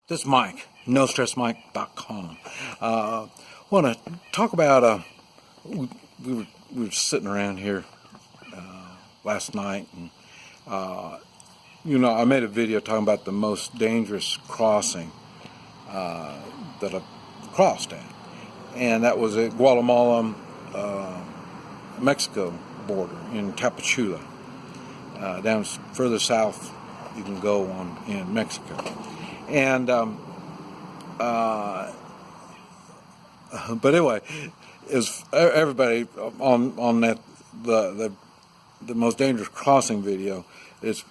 This is Mike, NoStressMike.com. Want to talk about, we were sitting around here last night, and I made a video talking about the most dangerous crossing that I've crossed at, and that was at Guatemala, Mexico border in Tapachula. Down further south you can go in Mexico. And but anyway, is everybody on that the most dangerous crossing video is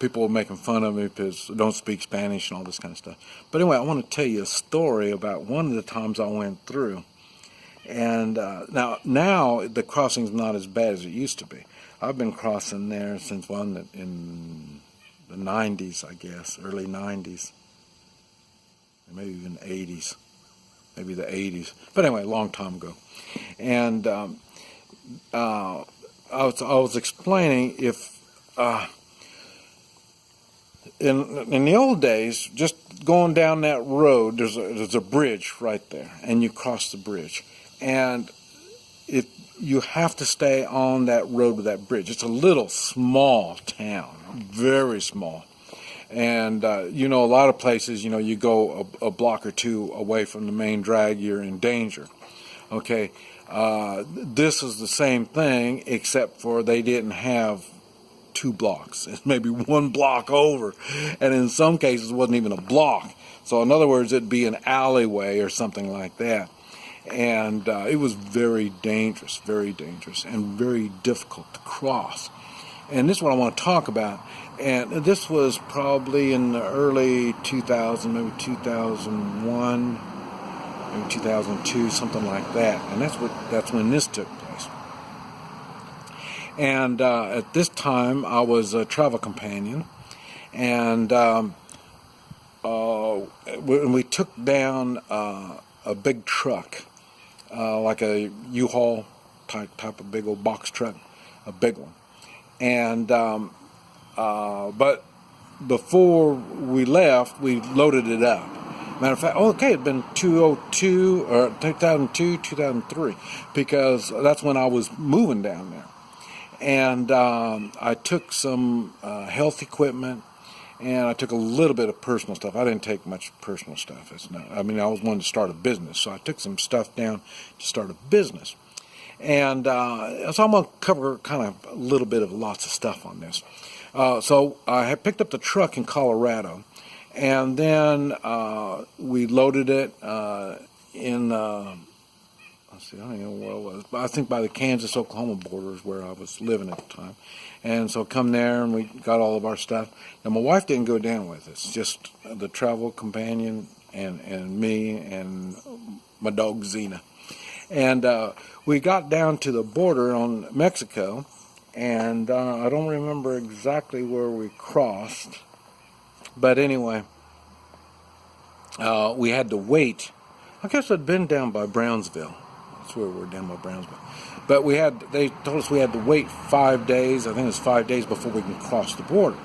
people making fun of me because I don't speak Spanish and all this kind of stuff. But anyway, I want to tell you a story about one of the times I went through. And now the crossing's not as bad as it used to be. I've been crossing there since in the 90s, I guess, early 90s. Maybe even 80s, maybe the 80s. But anyway, a long time ago. And I was explaining if in the old days, just going down that road, there's a bridge right there, and you cross the bridge, and you have to stay on that road with that bridge. It's a little small town, very small. And, a lot of places, you go a block or two away from the main drag, you're in danger. Okay, this is the same thing, except for they didn't have 2 blocks. It's maybe 1 block over. And in some cases, it wasn't even a block. So in other words, it'd be an alleyway or something like that. And it was very dangerous, and very difficult to cross. And this is what I want to talk about. And this was probably in the early 2000, maybe 2001, maybe 2002, something like that. And that's when this took place. And at this time, I was a travel companion, and we took down a big truck, like a U-Haul type of big old box truck, a big one. And but before we left, we loaded it up. Matter of fact, it'd been 2002 or 2002, 2003, because that's when I was moving down there. And I took some health equipment, and I took a little bit of personal stuff. I didn't take much personal stuff. I was wanting to start a business, so I took some stuff down to start a business. And so I'm going to cover kind of a little bit of lots of stuff on this. So I had picked up the truck in Colorado, and then we loaded it in, let's see, I don't even know where it was, but I think by the Kansas-Oklahoma border is where I was living at the time. And so come there, and we got all of our stuff. Now, my wife didn't go down with us, just the travel companion and me and my dog Xena. And we got down to the border on Mexico, and I don't remember exactly where we crossed, but anyway, we had to wait. I guess I'd been down by Brownsville. That's where we were, down by Brownsville. But they told us we had to wait 5 days. I think it was 5 days before we can cross the border.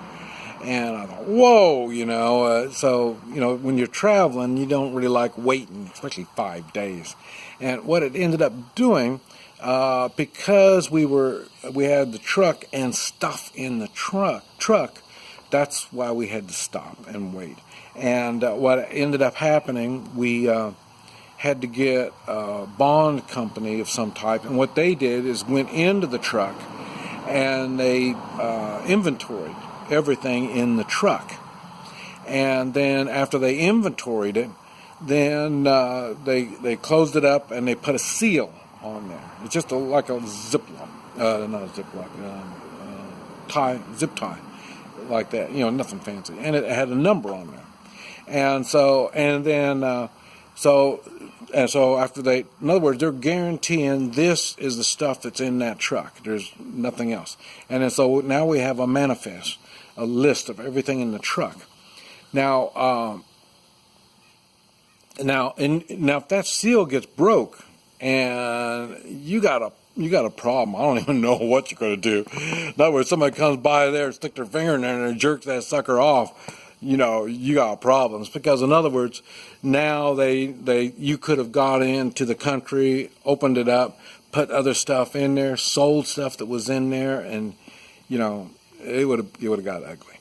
And I thought, whoa, so when you're traveling, you don't really like waiting, especially 5 days. And what it ended up doing, because we had the truck and stuff in the truck, that's why we had to stop and wait. And what ended up happening, we had to get a bond company of some type. And what they did is went into the truck, and they inventoried everything in the truck. And then after they inventoried it, then they closed it up, and they put a seal on there. It's just like a ziplock, not a ziplock, zip tie, like that. Nothing fancy. And it had a number on there. And so after in other words, they're guaranteeing this is the stuff that's in that truck. There's nothing else. And then so now we have a manifest, a list of everything in the truck. Now, if that seal gets broke and you got a problem, I don't even know what you're going to do. In other words, somebody comes by there, stick their finger in there, and jerks that sucker off. you got problems. Because in other words, now you could have gone into the country, opened it up, put other stuff in there, sold stuff that was in there, and it would have got ugly.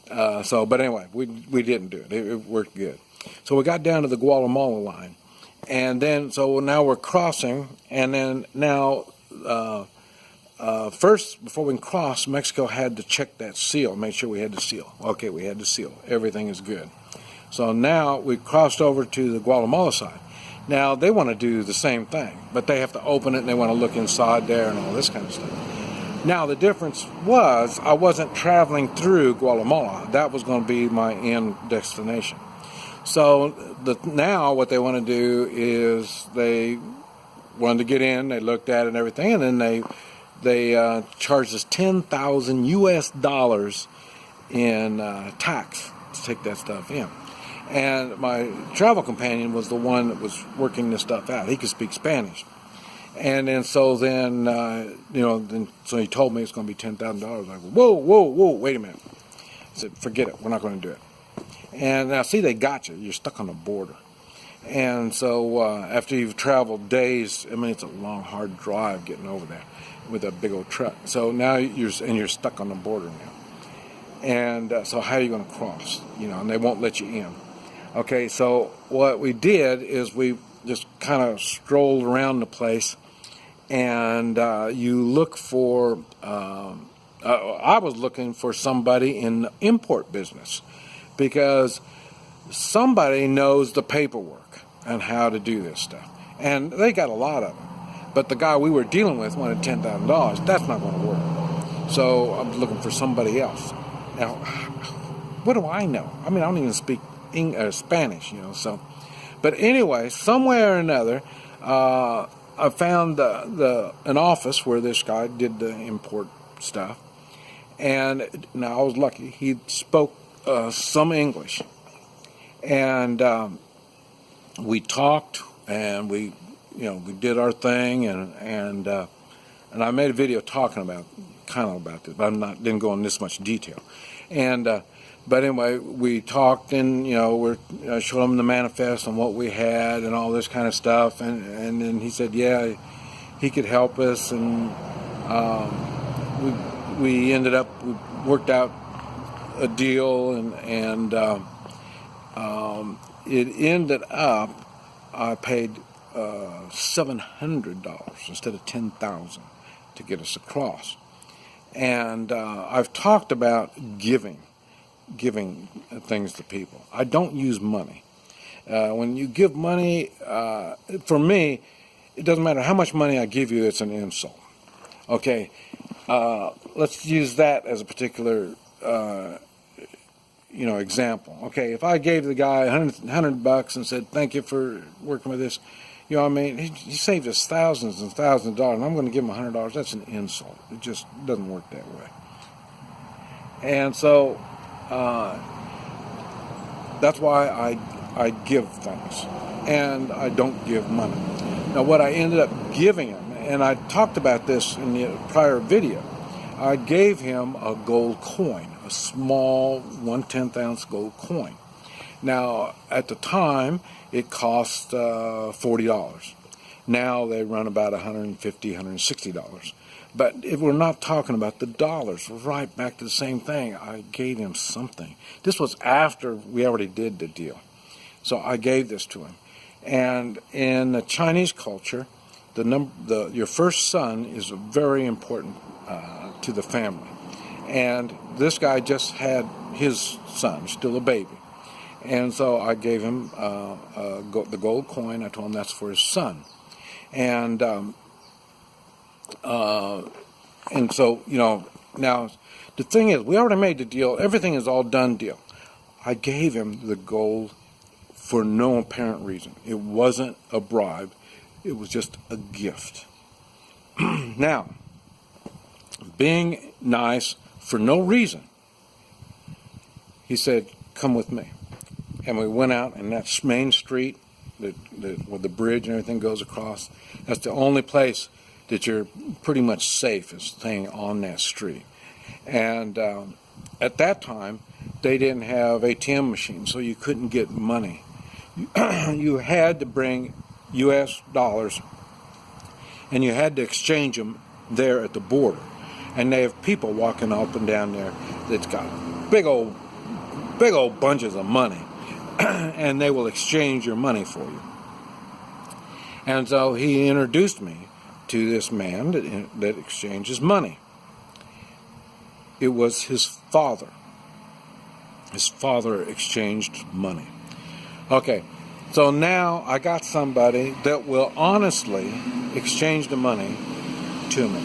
But anyway, we didn't do it. It worked good. So we got down to the Guatemala line, and then so now we're crossing, and then now first before we can cross, Mexico had to check that seal, make sure we had the seal. Okay, we had the seal. Everything is good. So now we crossed over to the Guatemala side. Now they want to do the same thing, but they have to open it and they want to look inside there and all this kind of stuff. Now the difference was I wasn't traveling through Guatemala. That was going to be my end destination. So now what they want to do is they wanted to get in. They looked at it and everything, and then they charged us $10,000 in tax to take that stuff in. And my travel companion was the one that was working this stuff out. He could speak Spanish. And then so he told me it's going to be $10,000. I go, whoa, wait a minute. I said, forget it. We're not going to do it. And now, see, they got you. You're stuck on the border. And so after you've traveled days, I mean, it's a long, hard drive getting over there with a big old truck. So now you're stuck on the border now. And so how are you going to cross? And they won't let you in. Okay, so what we did is we just kind of strolled around the place, and you look for, I was looking for somebody in the import business, because somebody knows the paperwork and how to do this stuff. And they got a lot of them. But the guy we were dealing with wanted $10,000. That's not going to work. So I'm looking for somebody else. Now, what do I know? I mean, I don't even speak Spanish, so. But anyway, somewhere or another, I found an office where this guy did the import stuff. And now I was lucky. He spoke some English. And we talked, and we did our thing, and I made a video talking about this, but didn't go in this much detail. And but anyway, we talked, and I showed him the manifest and what we had and all this kind of stuff, and then he said, yeah, he could help us, and we worked out a deal, and it ended up I paid $700 instead of $10,000 to get us across. And I've talked about giving things to people. I don't use money. When you give money, for me, it doesn't matter how much money I give you, it's an insult. Okay, let's use that as a particular example. Okay, if I gave the guy $100 and said, thank you for working with this, he saved us thousands and thousands of dollars, and I'm going to give him $100. That's an insult. It just doesn't work that way. And so that's why I give things, and I don't give money. Now, what I ended up giving him, and I talked about this in the prior video, I gave him a gold coin, a small 1/10 ounce gold coin. Now, at the time, it cost $40. Now they run about $150, $160. But if we're not talking about the dollars, we're right back to the same thing. I gave him something. This was after we already did the deal. So I gave this to him. And in the Chinese culture, your first son is very important to the family. And this guy just had his son, still a baby. And so I gave him the gold coin. I told him that's for his son. And so, now the thing is, we already made the deal. Everything is all done deal. I gave him the gold for no apparent reason. It wasn't a bribe. It was just a gift. Now, being nice for no reason, he said, come with me. And we went out, and that's Main Street, where the bridge and everything goes across. That's the only place that you're pretty much safe, is staying on that street. And at that time, they didn't have ATM machines, so you couldn't get money. You had to bring U.S. dollars, and you had to exchange them there at the border. And they have people walking up and down there that's got big old bunches of money, and they will exchange your money for you. And so he introduced me to this man that exchanges money. It was his father. His father exchanged money. Okay, so now I got somebody that will honestly exchange the money to me.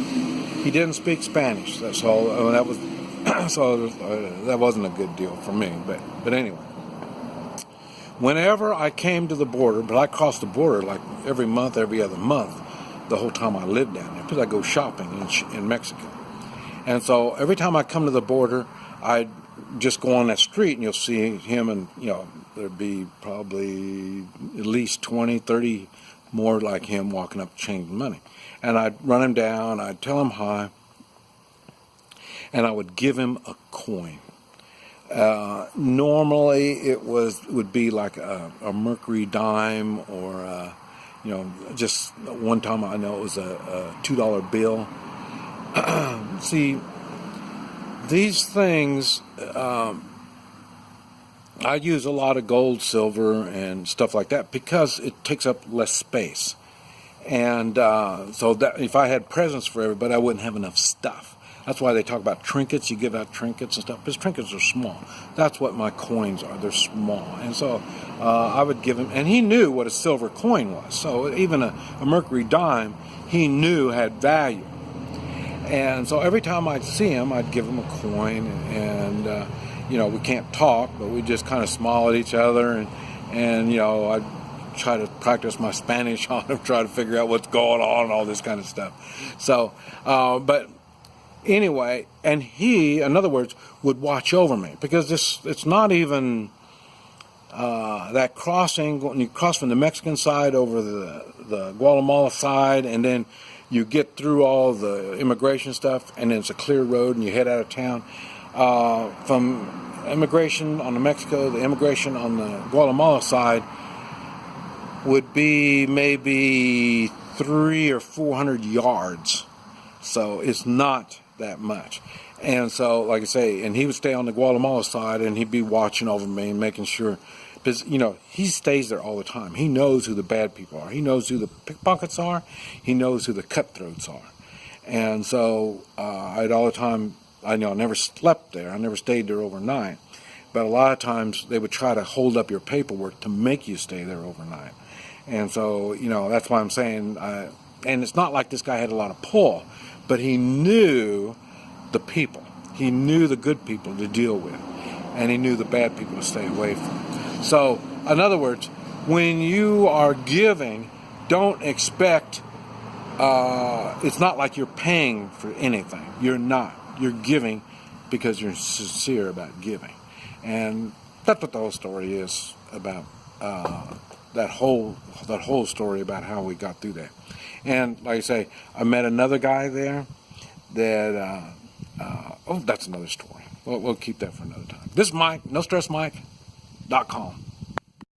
He didn't speak Spanish. That's all. That was that wasn't a good deal for me. But anyway, whenever I came to the border, but I crossed the border like every month, every other month, the whole time I lived down there, because I go shopping in Mexico. And so every time I come to the border, I'd just go on that street and you'll see him, and there'd be probably at least 20, 30 more like him walking up changing money. And I'd run him down, I'd tell him hi, and I would give him a coin. Normally it would be like a mercury dime, or just one time I know it was a $2 bill. See, these things, I use a lot of gold, silver, and stuff like that because it takes up less space. And so that if I had presents for everybody, I wouldn't have enough stuff. That's why they talk about trinkets. You give out trinkets and stuff, because trinkets are small. That's what my coins are. They're small. And so I would give him, and he knew what a silver coin was. So even a mercury dime, he knew had value. And so every time I'd see him, I'd give him a coin, and we can't talk, but we just kind of smile at each other, and I'd try to practice my Spanish on him, try to figure out what's going on and all this kind of stuff. So, but anyway, and he, in other words, would watch over me, because it's not even that crossing, when you cross from the Mexican side over the Guatemala side, and then you get through all the immigration stuff, and then it's a clear road, and you head out of town. From immigration on the Mexico, the immigration on the Guatemala side would be maybe 300 or 400 yards. So it's not that much. And so, like I say, and he would stay on the Guatemala side, and he'd be watching over me and making sure, because, he stays there all the time. He knows who the bad people are. He knows who the pickpockets are. He knows who the cutthroats are. And so I'd all the time, I never slept there. I never stayed there overnight. But a lot of times they would try to hold up your paperwork to make you stay there overnight. And so, that's why I'm saying, and it's not like this guy had a lot of pull, but he knew the people. He knew the good people to deal with, and he knew the bad people to stay away from. So, in other words, when you are giving, don't expect, it's not like you're paying for anything. You're not. You're giving because you're sincere about giving. And that's what the whole story is about, that whole story about how we got through that. And like I say, I met another guy there that, that's another story. We'll keep that for another time. This is Mike, NoStressMike.com.